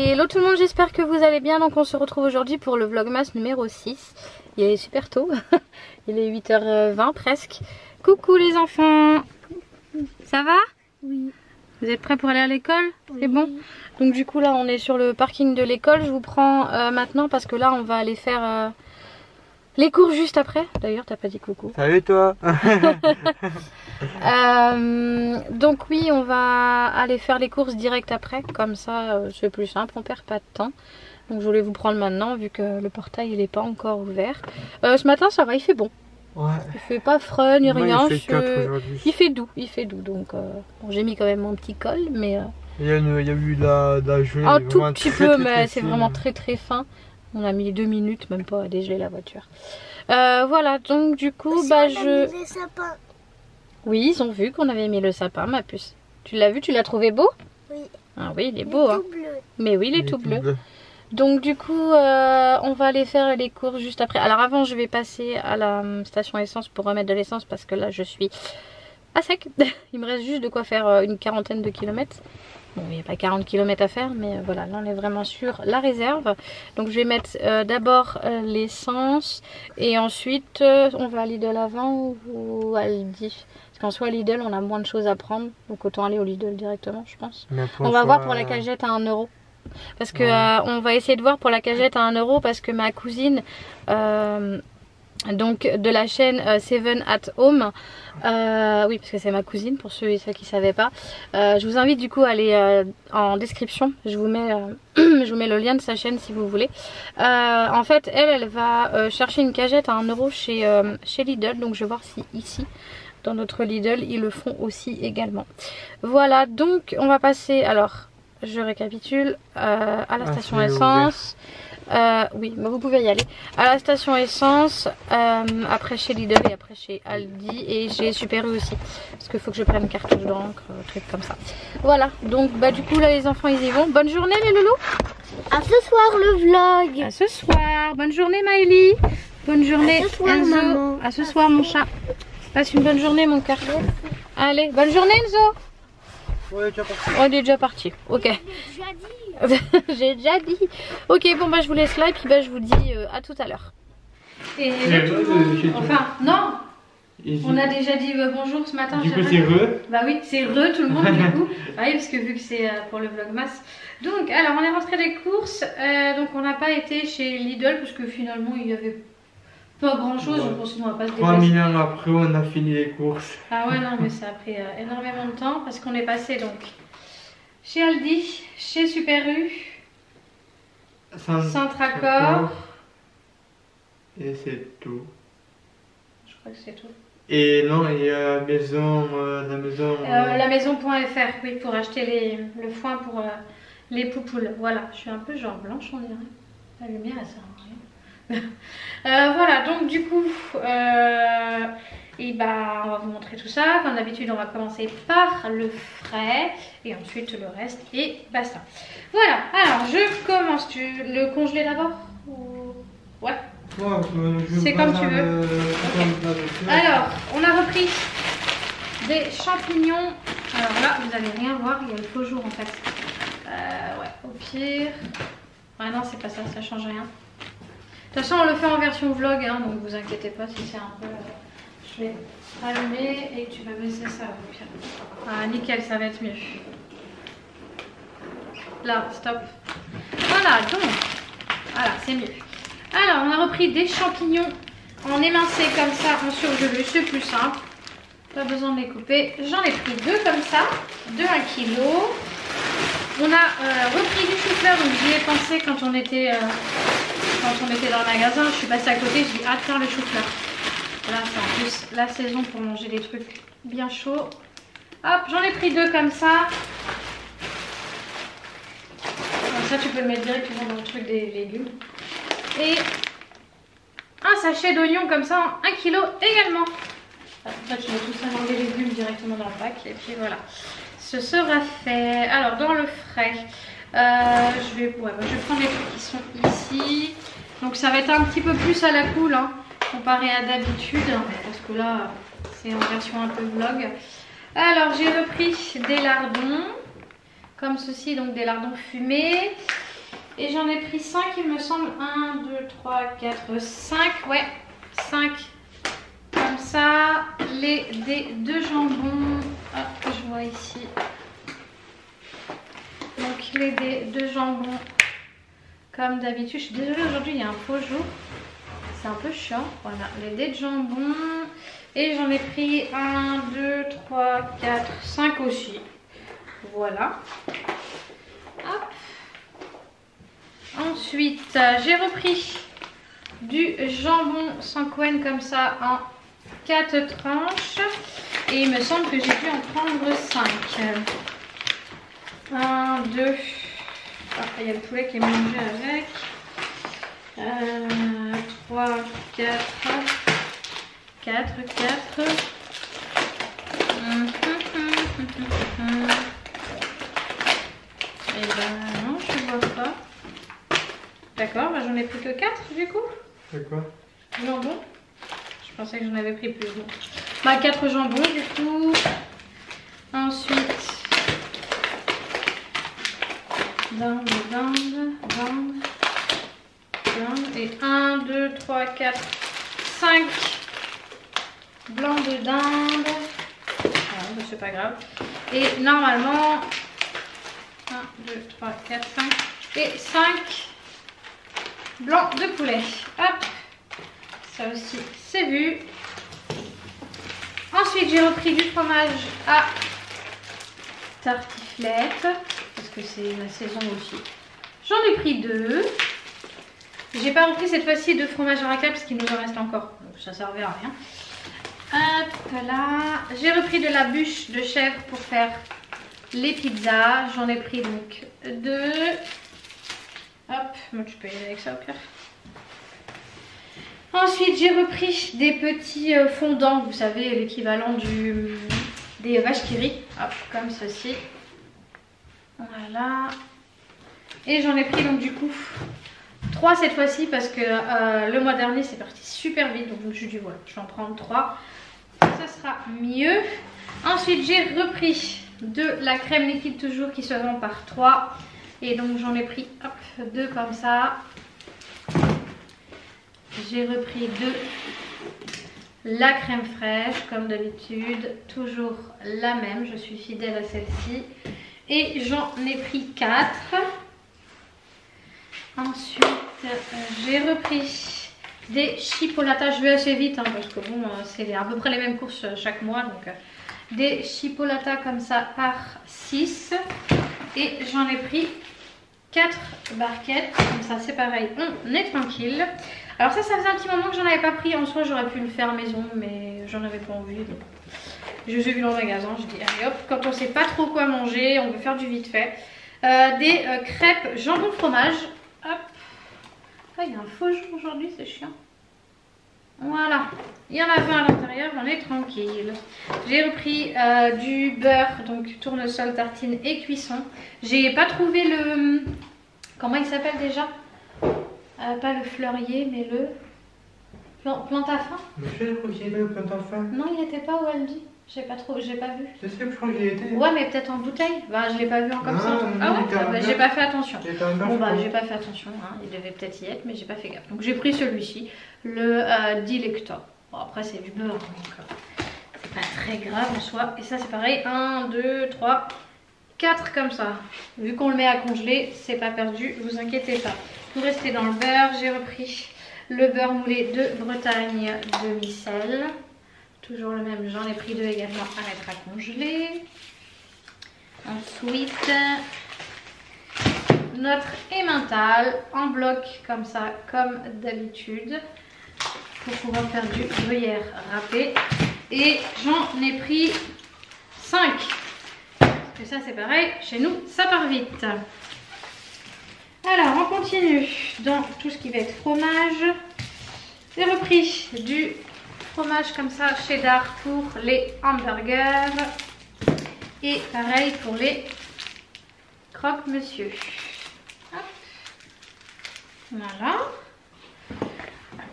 Hello tout le monde, j'espère que vous allez bien. Donc on se retrouve aujourd'hui pour le vlogmas numéro 6. Il est super tôt, il est 8h20 presque. Coucou les enfants, ça va? Oui. Vous êtes prêts pour aller à l'école? Oui. C'est bon? Donc du coup là on est sur le parking de l'école. Je vous prends maintenant parce que là on va aller faire les cours juste après. D'ailleurs t'as pas dit coucou. Salut toi. Donc oui, on va aller faire les courses direct après. Comme ça c'est plus simple, on perd pas de temps. Donc je voulais vous prendre maintenant vu que le portail il n'est pas encore ouvert. Ce matin ça va, il fait bon. Ouais. Il fait pas frais ni rien. Il fait 4 aujourd'hui. Il fait doux. Donc bon, j'ai mis quand même mon petit col, mais il y a eu la gelée. un tout petit peu, mais très c'est fine. vraiment très fin. On a mis 2 minutes, même pas à dégeler la voiture. Voilà, donc du coup, Oui, ils ont vu qu'on avait mis le sapin, ma puce. Tu l'as vu, tu l'as trouvé beau? Oui. Ah oui, il est beau, hein. Bleu. Mais oui, il est tout bleu. Donc du coup, on va aller faire les courses juste après. Alors avant, je vais passer à la station essence pour remettre de l'essence parce que là, je suis à sec. Il me reste juste de quoi faire une quarantaine de kilomètres. Bon, il n'y a pas 40 km à faire, mais voilà, là on est vraiment sur la réserve. Donc je vais mettre d'abord l'essence et ensuite on va à Lidl avant ou à Aldi. Parce qu'en soi, Lidl, on a moins de choses à prendre. Donc autant aller au Lidl directement, je pense. On va voir pour la cagette à 1 €. Parce que on va essayer de voir pour la cagette à 1 € parce que ma cousine donc de la chaîne Seven at Home, oui parce que c'est ma cousine pour ceux et celles qui ne savaient pas, je vous invite du coup à aller en description, je vous mets le lien de sa chaîne si vous voulez. En fait elle va chercher une cagette à 1 € chez Lidl, donc je vais voir si ici dans notre Lidl ils le font aussi également. Voilà, donc on va passer, alors je récapitule, à la station essence. Oui, bah vous pouvez y aller. À la station essence, après chez Lidl et après chez Aldi et chez Super U aussi. Parce qu'il faut que je prenne cartouche d'encre, truc comme ça. Voilà, donc bah du coup là les enfants ils y vont. Bonne journée les loulous. À ce soir le vlog. À ce soir. Bonne journée Maëlie. Bonne journée à ce soir, Enzo. maman. À ce soir mon chat. Passe une bonne journée mon cœur. Allez, bonne journée Enzo. Ouais, tu as parti. On est déjà parti, ok. J'ai déjà dit. Ok, bon bah je vous laisse là et puis bah je vous dis à tout à l'heure. Et là, tout le monde... Enfin, non. On a déjà dit bonjour ce matin. Du coup c'est re. Bah oui, c'est re tout le monde du coup. Ah oui, parce que vu que c'est pour le vlogmas. Donc, alors on est rentré des courses. Donc on n'a pas été chez Lidl parce que finalement il y avait pas grand chose. Ouais. On pense qu'on va pas se 3 déplacer. millions après on a fini les courses. Ah ouais, non mais ça a pris énormément de temps parce qu'on est passé donc chez Aldi, chez Super U, Centracor. Et c'est tout. Je crois que c'est tout. Et non, il y a la maison.fr, oui, pour acheter le foin pour les poupoules. Voilà, je suis un peu genre blanche, on dirait. La lumière, elle sert à rien. Voilà, donc du coup, et bah, on va vous montrer tout ça. Comme d'habitude, on va commencer par le frais et ensuite le reste et basta. Voilà, alors je commence. Tu le congeler d'abord ou... Ouais. C'est comme tu veux. Okay. Alors, on a repris des champignons. Alors là, vous allez rien voir, il y a le faux jour en fait. Ouais, au pire. Ouais, non, c'est pas ça, ça change rien. De toute façon, on le fait en version vlog, hein, donc vous inquiétez pas si c'est un peu. Je vais allumer et tu vas baisser ça au pire. Ah, nickel, ça va être mieux. Là, stop. Voilà, donc. Voilà, c'est mieux. Alors, on a repris des champignons en émincé comme ça, en surgelé, c'est plus simple. Pas besoin de les couper. J'en ai pris 2 comme ça, de 1 kg. On a repris du chou-fleur, donc j'y ai pensé quand on était dans le magasin. Je suis passée à côté, je dis ah tiens le chou-fleur. Là, c'est en plus la saison pour manger des trucs bien chauds. Hop, j'en ai pris 2 comme ça. Comme ça, tu peux le mettre directement dans le truc des légumes. Et un sachet d'oignons comme ça, 1 kg également. Après, tu mets tout ça dans les légumes directement dans le pack. Et puis voilà, ce sera fait. Alors, dans le frais, je vais prendre les trucs qui sont ici. Donc, ça va être un petit peu plus à la cool, hein, comparé à d'habitude. Parce que là, c'est en version un peu vlog. Alors, j'ai repris des lardons. Comme ceci, donc des lardons fumés. Et j'en ai pris 5 il me semble. 1, 2, 3, 4, 5. Ouais, 5. Comme ça. Les dés de jambon. Hop, je vois ici. Donc les dés de jambon. Comme d'habitude. Je suis désolée, aujourd'hui il y a un faux jour. C'est un peu chiant. Voilà, les dés de jambon. Et j'en ai pris 1, 2, 3, 4, 5 aussi. Voilà. Hop. Ensuite, j'ai repris du jambon sans cohen comme ça en 4 tranches. Et il me semble que j'ai dû en prendre 5. 1, 2. Ah, il y a le poulet qui est mélangé avec. 3, 4. 4. Et ben non, je vois pas. D'accord, bah j'en ai pris que 4 du coup. C'est quoi? Jambon. Je pensais que j'en avais pris plus. Bon. Bah 4 jambons du coup. Ensuite, dinde. Et 1, 2, 3, 4, 5 blancs de dinde. Voilà, c'est pas grave. Et normalement, 1, 2, 3, 4, 5 et 5 blancs de poulet. Hop, ça aussi c'est vu. Ensuite j'ai repris du fromage à tartiflette parce que c'est la saison aussi. J'en ai pris 2. J'ai pas repris cette fois-ci de fromage à raclette parce qu'il nous en reste encore, donc ça servait à rien. Hop là, j'ai repris de la bûche de chèvre pour faire les pizzas. J'en ai pris donc 2. Hop, moi tu peux y aller avec ça au pire. Ensuite j'ai repris des petits fondants, vous savez l'équivalent des vaches qui rient. Hop, comme ceci. Voilà. Et j'en ai pris donc du coup 3 cette fois-ci parce que le mois dernier c'est parti super vite. Donc je me suis dit voilà, je vais en prendre 3. Ça sera mieux. Ensuite j'ai repris de la crème liquide toujours qui se vend par 3. Et donc j'en ai pris hop, 2 comme ça. J'ai repris de la crème fraîche comme d'habitude. Toujours la même, je suis fidèle à celle-ci. Et j'en ai pris 4. Ensuite j'ai repris des chipolatas. Je vais assez vite hein, parce que bon c'est à peu près les mêmes courses chaque mois. Donc des chipolatas comme ça par 6. Et j'en ai pris 4 barquettes. Comme ça c'est pareil, on est tranquille. Alors ça faisait un petit moment que j'en avais pas pris. En soi j'aurais pu le faire maison mais j'en avais pas envie. Donc je les ai vus dans le magasin. Je dis allez hop, quand on sait pas trop quoi manger, on veut faire du vite fait. Des crêpes jambon fromage. Hop. Ah, il y a un faux jour aujourd'hui, c'est chiant. Voilà, il y en a 20 à l'intérieur, on est tranquille. J'ai repris du beurre, donc tournesol, tartine et cuisson. J'ai pas trouvé le... Comment il s'appelle déjà? Pas le fleurier, mais le... Plante à fin. Monsieur, je crois qu'il y avait le plante à fin. Non, il n'était pas au Aldi. J'ai pas vu. Je sais, je crois qu'il y était. Ouais, mais peut-être en bouteille. Bah, je l'ai pas vu en comme ça. Non, Ah ouais, bah, j'ai pas fait attention. Bon, bah, j'ai pas fait attention. Hein. Il devait peut-être y être, mais j'ai pas fait gaffe. Donc, j'ai pris celui-ci, le Dilecta. Bon, après, c'est du beurre, donc c'est pas très grave en soi. Et ça, c'est pareil. 1, 2, 3, 4 comme ça. Vu qu'on le met à congeler, c'est pas perdu, vous inquiétez pas. Pour rester dans le beurre, j'ai repris le beurre moulé de Bretagne de Micelle. Toujours le même, j'en ai pris 2 également à mettre à congeler. Ensuite, notre emmental en bloc comme ça, comme d'habitude, pour pouvoir faire du gruyère râpé. Et j'en ai pris 5. Parce que ça c'est pareil, chez nous ça part vite. Alors on continue dans tout ce qui va être fromage. J'ai repris du fromage comme ça cheddar pour les hamburgers et pareil pour les croque-monsieur. Voilà.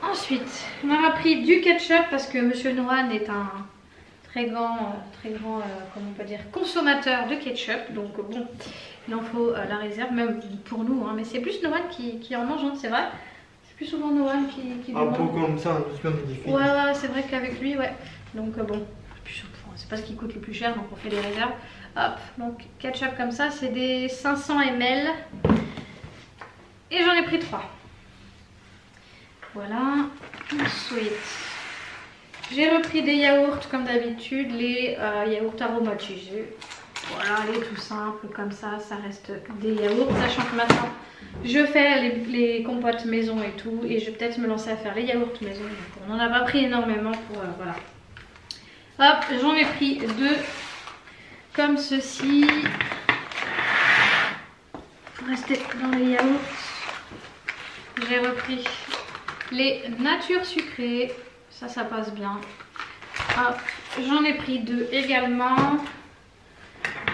Ensuite on a repris du ketchup parce que Monsieur Noan est un très grand comment on peut dire, consommateur de ketchup. Donc bon, il en faut la réserve, même pour nous. Hein, mais c'est plus Noël qui en mange, hein, c'est vrai. C'est plus souvent Noël qui un pot comme ça, un peu magnifique. Ouais, c'est vrai qu'avec lui, ouais. Donc bon, c'est pas ce qui coûte le plus cher, donc on fait des réserves. Hop, donc ketchup comme ça, c'est des 500 ml. Et j'en ai pris 3. Voilà. Ensuite, j'ai repris des yaourts comme d'habitude, les yaourts aromatisés. Voilà, les tout simples comme ça reste des yaourts. Sachant que maintenant, je fais les compotes maison et tout. Et je vais peut-être me lancer à faire les yaourts maison. Donc on n'en a pas pris énormément pour... voilà. Hop, j'en ai pris 2 comme ceci. Pour rester dans les yaourts, j'ai repris les natures sucrées. Ça passe bien. Hop, j'en ai pris 2 également.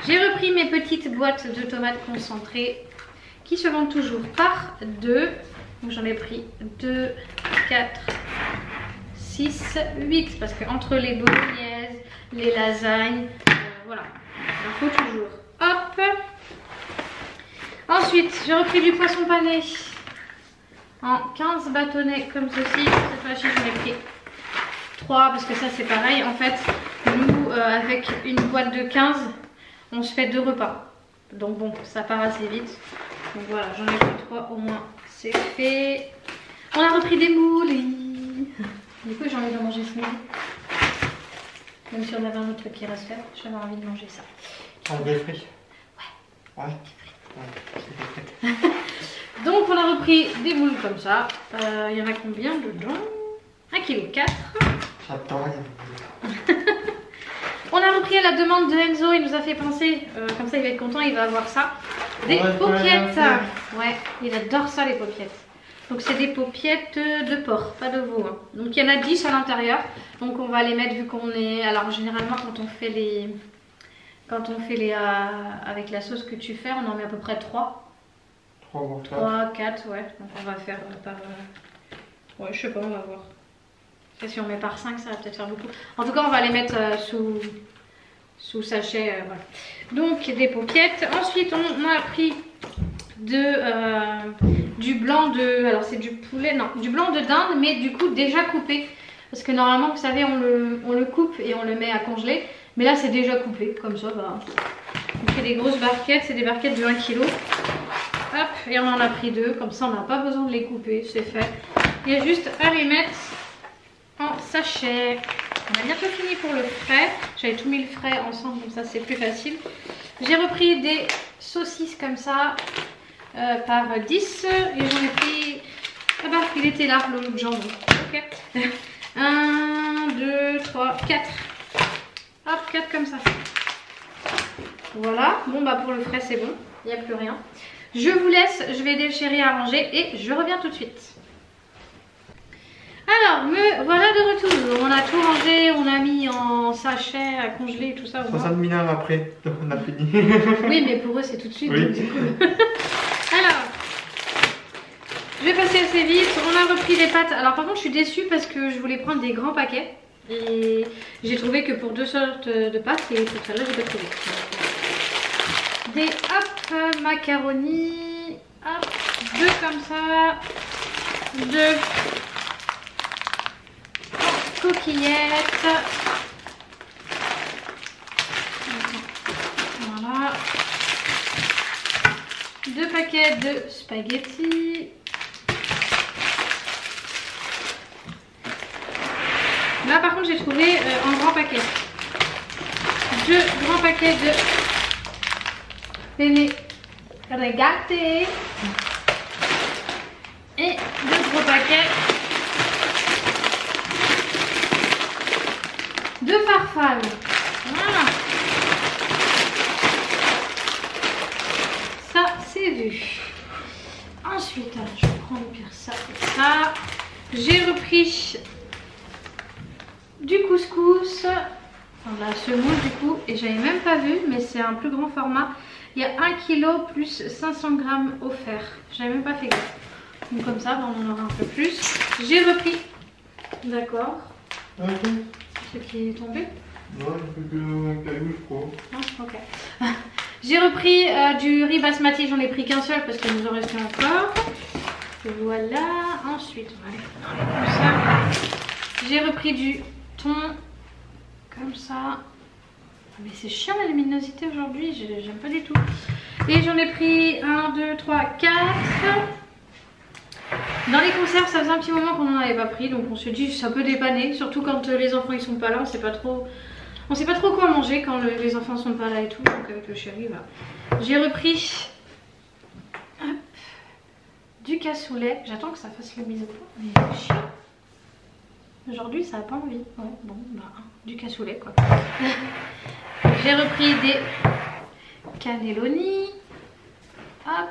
J'ai repris mes petites boîtes de tomates concentrées qui se vendent toujours par 2. Donc j'en ai pris 2, 4, 6, 8. Parce que entre les bolognaises, les lasagnes, voilà, il en faut toujours. Hop. Ensuite, j'ai repris du poisson pané en 15 bâtonnets comme ceci. Cette fois-ci, j'en ai pris 3 parce que ça c'est pareil. En fait, nous, avec une boîte de 15, on se fait 2 repas. Donc bon, ça part assez vite. Donc voilà, j'en ai pris 3 au moins, c'est fait. On a repris des moules. Du coup, j'ai envie de manger ce midi. Même si on avait un autre truc qui reste faire, j'avais envie de manger ça. En des frites. Ouais. Ouais. Donc on a repris des moules comme ça. Il y en a combien dedans? 1,4 kg. J'adore. On a repris à la demande de Enzo, il nous a fait penser, comme ça il va être content, il va avoir ça. Des paupiètes. Ouais, il adore ça les paupiètes. Donc c'est des paupiètes de porc, pas de veau. Hein. Donc il y en a 10 à l'intérieur. Donc on va les mettre vu qu'on est... Alors généralement quand on fait les... avec la sauce que tu fais, on en met à peu près 3. 3, 4, ouais. Donc on va faire par... Ouais, je sais pas, on va voir. Si on met par 5, ça va peut-être faire beaucoup. En tout cas, on va les mettre sous sachet. Voilà. Donc des paupiètes. Ensuite, on a pris du blanc de... Alors c'est du poulet, non, du blanc de dinde, mais du coup déjà coupé. Parce que normalement, vous savez, on le coupe et on le met à congeler. Mais là, c'est déjà coupé, comme ça. Bah, on fait des grosses barquettes, c'est des barquettes de 1 kg. Hop, et on en a pris 2, comme ça on n'a pas besoin de les couper, c'est fait. Il y a juste à les mettre en sachet. On a bientôt fini pour le frais. J'avais tout mis le frais ensemble, comme ça c'est plus facile. J'ai repris des saucisses comme ça, par 10. Et j'en ai pris... Ah bah, il était là, le jambon. Ok. 1, 2, 3, 4. Hop, 4 comme ça. Voilà, bon bah pour le frais c'est bon, il n'y a plus rien. Je vous laisse, je vais aider le chéri à ranger et je reviens tout de suite. Alors, me voilà de retour. On a tout rangé, on a mis en sachet à congeler et tout ça. 60 minutes après, donc on a fini. Oui, mais pour eux c'est tout de suite. Oui. Donc, du coup. Alors, je vais passer assez vite. On a repris les pâtes. Alors par contre je suis déçue parce que je voulais prendre des grands paquets. Et j'ai trouvé que pour 2 sortes de pâtes, et pour celle-là j'ai pas trouvé. Des hop macaroni, hop, 2 comme ça, 2 coquillettes, voilà, 2 paquets de spaghettis. Là par contre j'ai trouvé un grand paquet. 2 grands paquets de penne rigate et 2 gros paquets de farfalle. Voilà. Ça c'est vu. Ensuite, alors, je vais prendre pire ça et ça. J'ai repris du couscous, enfin, la semoule du coup, et j'avais même pas vu, mais c'est un plus grand format. Il y a 1 kg plus 500 g offert. J'avais même pas fait gaffe. Donc comme ça, on en aura un peu plus. J'ai repris. D'accord. Ok. Ce qui est tombé. Non, il fait que caillou, je crois. Ah, ok. J'ai repris du riz basmati, j'en ai pris qu'un seul parce qu'il nous en restait encore. Voilà, ensuite on va aller comme ça. J'ai repris du thon comme ça. Mais c'est chiant la luminosité aujourd'hui, j'aime pas du tout. Et j'en ai pris 1, 2, 3, 4. Dans les conserves, ça faisait un petit moment qu'on n'en avait pas pris, donc on se dit ça peut dépanner, surtout quand les enfants ils sont pas là, on sait pas trop quoi manger quand les enfants sont pas là et tout, donc avec le chéri, voilà. J'ai repris hop, du cassoulet, j'attends que ça fasse le mise au point, mais c'est chiant. Aujourd'hui ça a pas envie, ouais, bon bah du cassoulet quoi. J'ai repris des cannelloni, hop,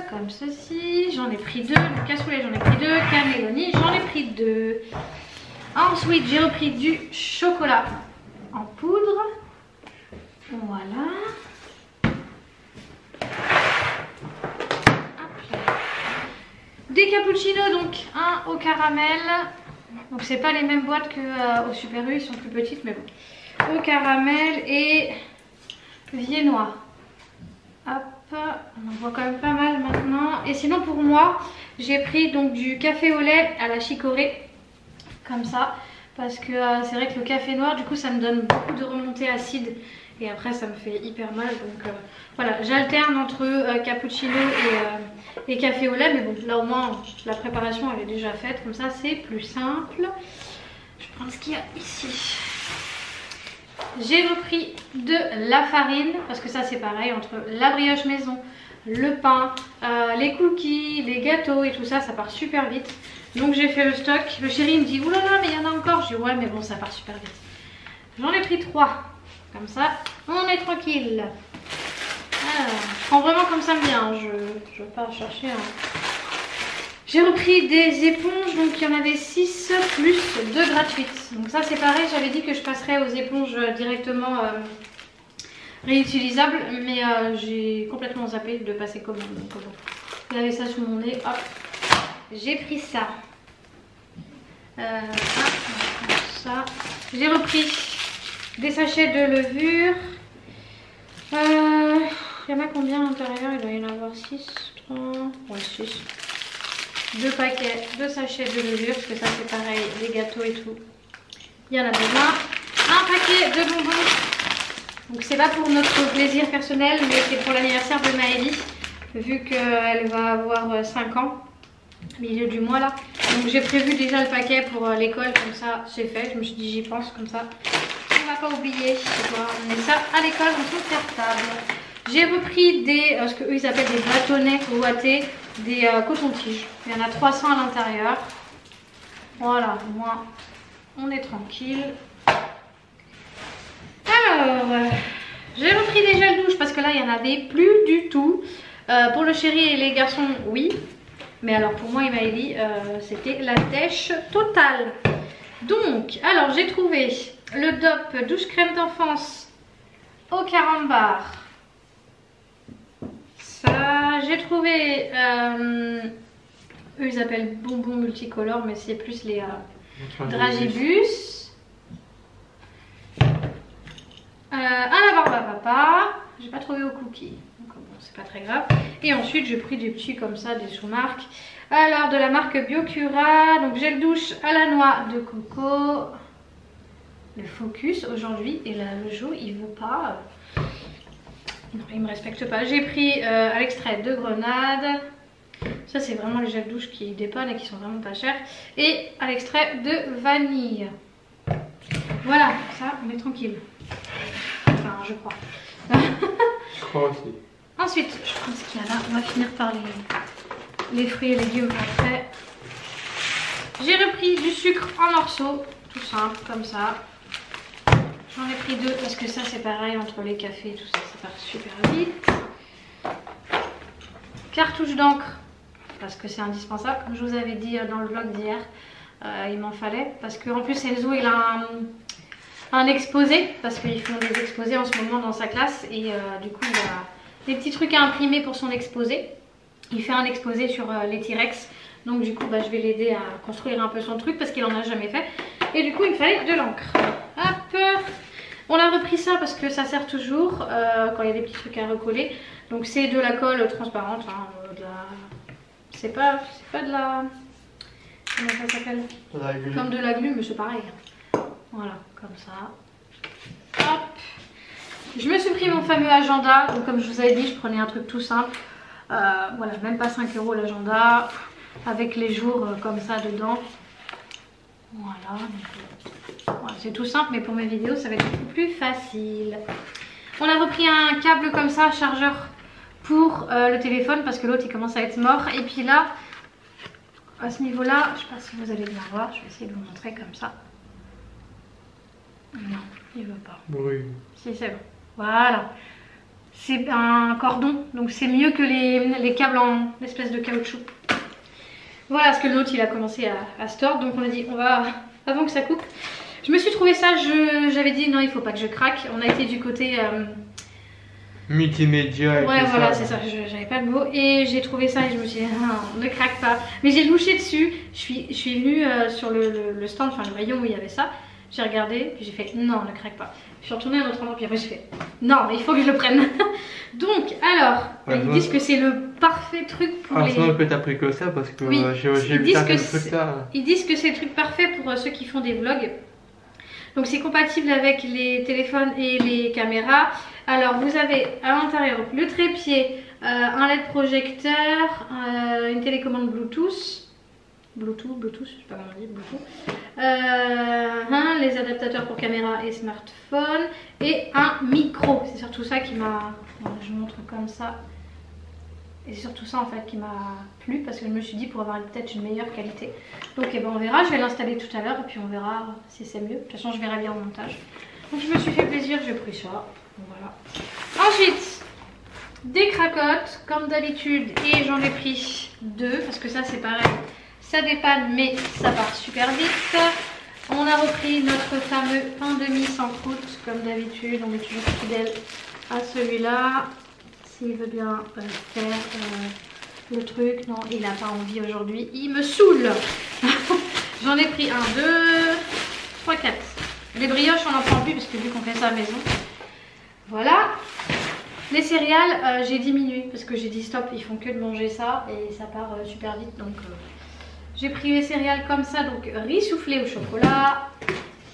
comme ceci, j'en ai pris 2, du cassoulet j'en ai pris 2, cannelloni j'en ai pris 2. Ensuite j'ai repris du chocolat en poudre, voilà. Des cappuccinos, donc un au caramel, donc c'est pas les mêmes boîtes que au Super U, ils sont plus petites mais bon. Au caramel et viennois. Hop, on en voit quand même pas mal maintenant. Et sinon pour moi, j'ai pris donc du café au lait à la chicorée, comme ça. Parce que c'est vrai que le café noir, du coup ça me donne beaucoup de remontées acides. Et après ça me fait hyper mal. Donc voilà, j'alterne entre cappuccino et café au lait. Mais bon, là au moins la préparation elle est déjà faite. Comme ça c'est plus simple. Je prends ce qu'il y a ici. J'ai repris de la farine, parce que ça c'est pareil, entre la brioche maison, le pain, les cookies, les gâteaux et tout ça, ça part super vite. Donc j'ai fait le stock. Le chéri me dit oulala mais il y en a encore. Je dis ouais mais bon ça part super vite. J'en ai pris 3. Comme ça on est tranquille. Alors, je prends vraiment comme ça me vient. Je veux pas chercher J'ai repris des éponges, donc il y en avait 6 plus 2 gratuites. Donc ça c'est pareil, j'avais dit que je passerais aux éponges directement réutilisables, mais j'ai complètement zappé de passer commande. Donc bon, j'avais ça sous mon nez, hop, j'ai pris ça. Ça. J'ai repris des sachets de levure. Il y en a combien à l'intérieur? Il doit y en avoir 6, 3, ouais 6. 2 paquets, 2 sachets de levure, parce que ça c'est pareil, les gâteaux et tout. Il y en a besoin. Un paquet de bonbons. Donc c'est pas pour notre plaisir personnel, mais c'est pour l'anniversaire de Maëlie. Vu qu'elle va avoir 5 ans, milieu du mois là. Donc j'ai prévu déjà le paquet pour l'école, comme ça c'est fait. Je me suis dit j'y pense, comme ça on va pas oublier. Je pourrai emmener ça à l'école dans son cartable. J'ai repris des, ce qu'eux ils appellent des bâtonnets ouatés, des cotons-tiges. Il y en a 300 à l'intérieur. Voilà, au moins on est tranquille. Alors, j'ai repris des gels douche parce que là il n'y en avait plus du tout. Pour le chéri et les garçons, oui. Mais alors pour moi et Maëlie, c'était la dèche totale. Donc, alors j'ai trouvé le DOP douche crème d'enfance au carambar. Ça, j'ai trouvé, eux ils appellent bonbons multicolores, mais c'est plus les dragibus. À la barbe à papa, j'ai pas trouvé au cookie, donc bon, c'est pas très grave. Et ensuite j'ai pris des petits comme ça, des sous-marques. Alors de la marque Biocura, donc gel douche à la noix de coco. Le Focus aujourd'hui, et là le jour il veut pas. Non, il me respecte pas. J'ai pris à l'extrait de grenade. Ça c'est vraiment les gels douche qui dépannent et qui sont vraiment pas chers. Et à l'extrait de vanille. Voilà, ça on est tranquille. Enfin je crois. Je crois aussi. Ensuite, je pense qu'il y a là, on va finir par les fruits et légumes après. J'ai repris du sucre en morceaux, tout simple, comme ça. J'en ai pris 2 parce que ça c'est pareil entre les cafés et tout ça, ça part super vite. Cartouche d'encre, parce que c'est indispensable, comme je vous avais dit dans le vlog d'hier, il m'en fallait. Parce qu'en plus Enzo il a un exposé, parce qu'ils font des exposés en ce moment dans sa classe. Et du coup il a des petits trucs à imprimer pour son exposé. Il fait un exposé sur les T-Rex. Donc du coup je vais l'aider à construire un peu son truc parce qu'il en a jamais fait. Et du coup il me fallait de l'encre. Hop. On a repris ça parce que ça sert toujours quand il y a des petits trucs à recoller. Donc c'est de la colle transparente, hein, c'est pas de la... Comment ça s'appelle? Comme de la glu, mais c'est pareil. Voilà, comme ça. Hop. Je me suis pris mon fameux agenda. Donc comme je vous avais dit, je prenais un truc tout simple. Voilà, même pas 5 € l'agenda. Avec les jours comme ça dedans. Voilà. Voilà, c'est tout simple, mais pour mes vidéos, ça va être beaucoup plus facile. On a repris un câble comme ça, chargeur pour le téléphone, parce que l'autre il commence à être mort. Et puis là, à ce niveau-là, je ne sais pas si vous allez bien voir, je vais essayer de vous montrer comme ça. Non, il veut pas. Oui. Si, c'est bon. Voilà. C'est un cordon, donc c'est mieux que les câbles en espèce de caoutchouc. Voilà, parce que l'autre il a commencé à se tordre, donc on a dit on va, avant que ça coupe. Je me suis trouvé ça, j'avais dit non il faut pas que je craque. On a été du côté multimédia et ouais tout voilà, ça. c'est ça, j'avais pas le mot. Et j'ai trouvé ça et je me suis dit non, ne craque pas. Mais j'ai louché dessus, je suis venue sur le stand, enfin le rayon où il y avait ça. J'ai regardé, puis j'ai fait non, ne craque pas. Je suis retournée à un autre endroit, puis après j'ai fait non, il faut que je le prenne. Donc alors, ouais, ils disent que c'est le parfait truc pour les... Sinon peut-être appris que ça parce que oui, j'ai vu certains trucs ça. Ils disent que c'est le truc parfait pour ceux qui font des vlogs. Donc c'est compatible avec les téléphones et les caméras. Alors vous avez à l'intérieur le trépied, un LED projecteur, une télécommande Bluetooth, je sais pas comment on dit, Bluetooth, les adaptateurs pour caméra et smartphone et un micro. C'est surtout ça qui m'a... Je vous montre comme ça. Et c'est surtout ça en fait qui m'a plu parce que je me suis dit pour avoir peut-être une meilleure qualité. Donc eh ben, on verra, je vais l'installer tout à l'heure et puis on verra si c'est mieux. De toute façon je verrai bien en montage. Donc je me suis fait plaisir, j'ai pris ça. Donc, voilà. Ensuite, des cracottes comme d'habitude et j'en ai pris 2 parce que ça c'est pareil. Ça dépanne mais ça part super vite. On a repris notre fameux pain de mie sans croûte comme d'habitude. On est toujours fidèle à celui-là. S'il veut bien faire le truc. Non, il n'a pas envie aujourd'hui. Il me saoule. J'en ai pris 1, 2, 3, 4. Les brioches, on n'en prend plus parce que vu qu'on fait ça à la maison. Voilà. Les céréales, j'ai diminué parce que j'ai dit stop, ils font que de manger ça et ça part super vite. Donc j'ai pris les céréales comme ça. Donc riz soufflé au chocolat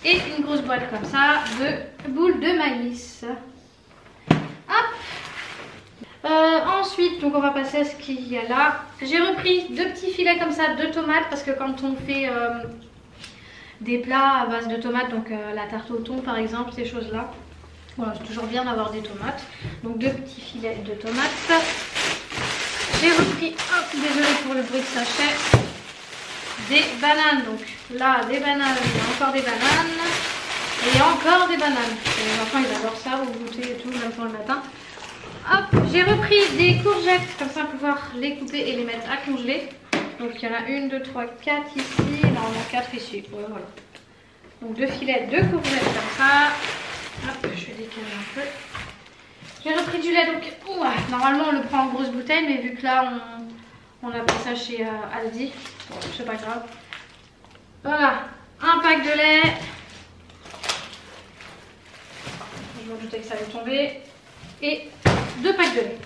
et une grosse boîte comme ça de boules de maïs. Hop. Ensuite, donc on va passer à ce qu'il y a là. J'ai repris 2 petits filets comme ça de tomates parce que quand on fait des plats à base de tomates, donc la tarte au thon par exemple, ces choses là, voilà, c'est toujours bien d'avoir des tomates. Donc 2 petits filets de tomates. J'ai repris, hop, désolé pour le bruit de sachet, des bananes. Donc là, des bananes, il y a encore des bananes et encore des bananes. Et les enfants ils adorent ça, au goûter et tout, même pour le matin. Hop, j'ai repris des courgettes, comme ça pouvoir les couper et les mettre à congeler. Donc il y en a 1, 2, 3, 4 ici, normalement 4 ici. Ouais, voilà. Donc 2 filets de courgettes comme ça. Hop, je vais décaler un peu. J'ai repris du lait, donc normalement on le prend en grosse bouteille, mais vu que là on a pris ça chez Aldi, bon, c'est pas grave. Voilà, un pack de lait. Je me doutais que ça allait tomber. Et 2 packs de lait.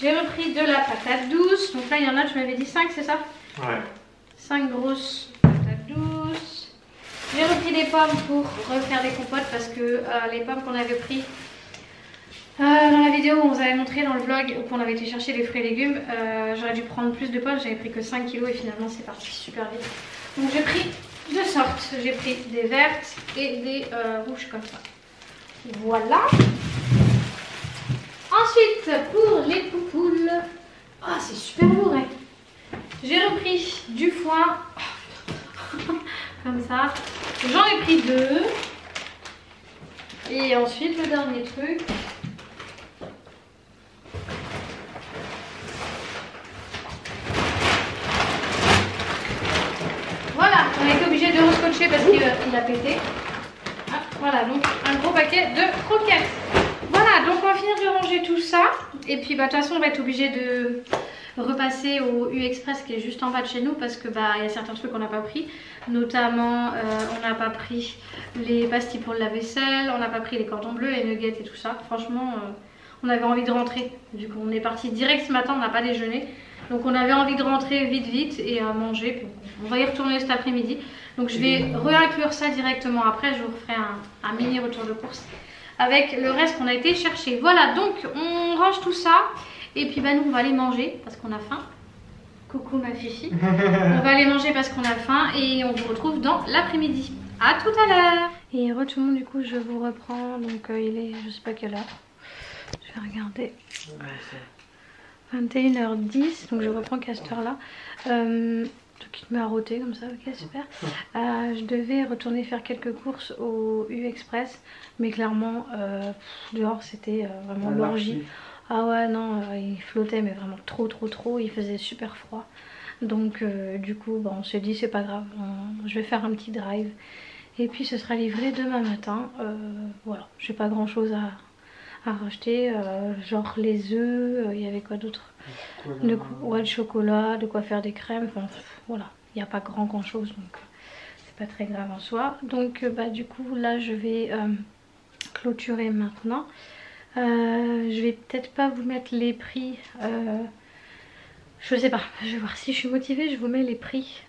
J'ai repris de la patate douce. Donc là, il y en a, tu m'avais dit 5, c'est ça? Ouais. 5 grosses patates douces. J'ai repris des pommes pour refaire des compotes parce que les pommes qu'on avait pris dans la vidéo où on vous avait montré dans le vlog où on avait été chercher les fruits et légumes, j'aurais dû prendre plus de pommes. J'avais pris que 5 kg et finalement c'est parti super vite. Donc j'ai pris de sortes. J'ai pris des vertes et des rouges comme ça. Voilà. Ensuite, pour les poupoules, oh, c'est super lourd, hein. J'ai repris du foin, comme ça. J'en ai pris 2. Et ensuite, le dernier truc. Voilà, on a été obligé de rescotcher parce qu'il a pété. Ah, voilà, donc un gros paquet de croquettes. Voilà, donc on va finir de ranger tout ça. Et puis bah, de toute façon on va être obligé de repasser au U-Express qui est juste en bas de chez nous parce que bah, y a certains trucs qu'on n'a pas pris. Notamment on n'a pas pris les pastilles pour le lave-vaisselle, on n'a pas pris les cordons bleus, les nuggets et tout ça. Franchement on avait envie de rentrer. Du coup on est parti direct ce matin, on n'a pas déjeuné. Donc on avait envie de rentrer vite et manger. Puis on va y retourner cet après-midi. Donc je vais réinclure ça directement après. Je vous referai un mini retour de course avec le reste qu'on a été chercher. Voilà, donc on range tout ça. Et puis bah nous on va aller manger parce qu'on a faim. Coucou ma fifi. On va aller manger parce qu'on a faim et on vous retrouve dans l'après-midi. A tout à l'heure. Et tout le monde, du coup je vous reprends. Donc il est je sais pas quelle heure. Je vais regarder. 21h10, donc je reprends qu'à cette heure là. Donc il m'a roté comme ça, ok super. Je devais retourner faire quelques courses au U-Express, mais clairement dehors c'était vraiment l'orgie. Ah ouais non, il flottait mais vraiment trop, il faisait super froid. Donc du coup bah, on s'est dit c'est pas grave, je vais faire un petit drive. Et puis ce sera livré demain matin. Voilà, j'ai pas grand chose à racheter, genre les œufs, il y avait quoi d'autre, le chocolat, de quoi faire des crèmes, enfin voilà, il n'y a pas grand chose donc c'est pas très grave en soi. Donc bah du coup là je vais clôturer maintenant. Je vais peut-être pas vous mettre les prix, je sais pas, je vais voir si je suis motivée, je vous mets les prix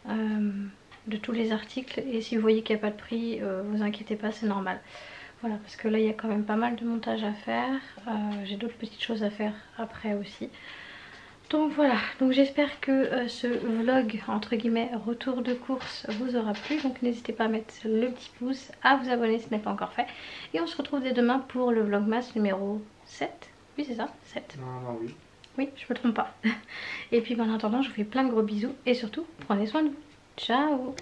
de tous les articles et si vous voyez qu'il n'y a pas de prix, vous inquiétez pas, c'est normal. Voilà, parce que là il y a quand même pas mal de montage à faire. J'ai d'autres petites choses à faire après aussi. Donc voilà, donc j'espère que ce vlog entre guillemets retour de course vous aura plu. Donc n'hésitez pas à mettre le petit pouce, à vous abonner si ce n'est pas encore fait. Et on se retrouve dès demain pour le vlogmas numéro 7. Oui c'est ça, 7. Non, oui. Oui, je me trompe pas. Et puis en attendant je vous fais plein de gros bisous et surtout prenez soin de vous. Ciao.